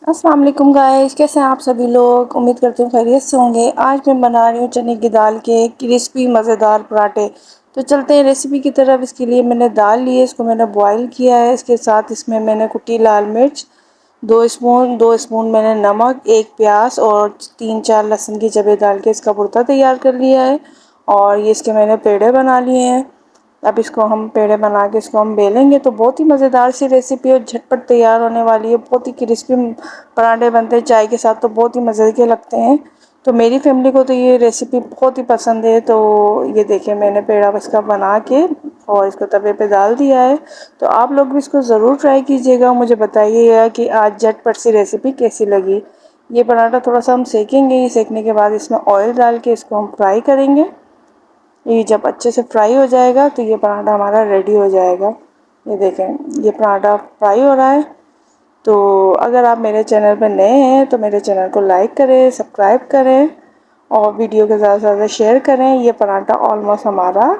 अस्सलाम वालेकुम गाइस, कैसे हैं आप सभी लोग। उम्मीद करती हूँ खैरियत से होंगे। आज मैं बना रही हूँ चने की दाल के क्रिस्पी मज़ेदार पराठे। तो चलते हैं रेसिपी की तरफ। इसके लिए मैंने दाल ली है, इसको मैंने बॉईल किया है। इसके साथ इसमें मैंने कुटी लाल मिर्च, दो स्पून मैंने नमक, एक प्याज और 3-4 लहसुन की जबे डाल के इसका भुर्ता तैयार कर लिया है। और ये इसके मैंने पेड़े बना लिए हैं। अब इसको हम पेड़े बना के इसको हम बेलेंगे। तो बहुत ही मज़ेदार सी रेसिपी और झटपट तैयार होने वाली है। बहुत ही क्रिस्पी पराठे बनते हैं चाय के साथ, तो बहुत ही मज़े के लगते हैं। तो मेरी फैमिली को तो ये रेसिपी बहुत ही पसंद है। तो ये देखिए, मैंने पेड़ा इसका बना के और इसको तवे पे डाल दिया है। तो आप लोग भी इसको ज़रूर ट्राई कीजिएगा। मुझे बताइएगा कि आज झटपट सी रेसिपी कैसी लगी। ये पराठा थोड़ा सा हम सेकेंगे, सेकने के बाद इसमें ऑयल डाल के इसको हम फ्राई करेंगे। ये जब अच्छे से फ्राई हो जाएगा तो ये पराठा हमारा रेडी हो जाएगा। ये देखें, ये पराठा फ्राई हो रहा है। तो अगर आप मेरे चैनल पर नए हैं तो मेरे चैनल को लाइक करें, सब्सक्राइब करें और वीडियो के ज़्यादा से ज़्यादा शेयर करें। ये पराठा ऑलमोस्ट हमारा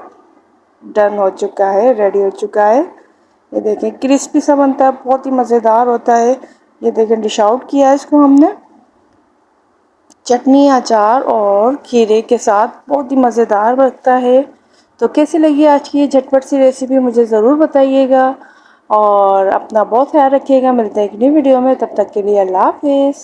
डन हो चुका है, रेडी हो चुका है। ये देखें, क्रिस्पी सा बनता है, बहुत ही मज़ेदार होता है। ये देखें, डिश आउट किया है इसको हमने चटनी, अचार और खीरे के साथ। बहुत ही मज़ेदार लगता है। तो कैसी लगी आज की ये झटपट सी रेसिपी, मुझे ज़रूर बताइएगा। और अपना बहुत ख्याल रखिएगा। मिलते हैं एक नई वीडियो में, तब तक के लिए अल्लाह हाफिज़।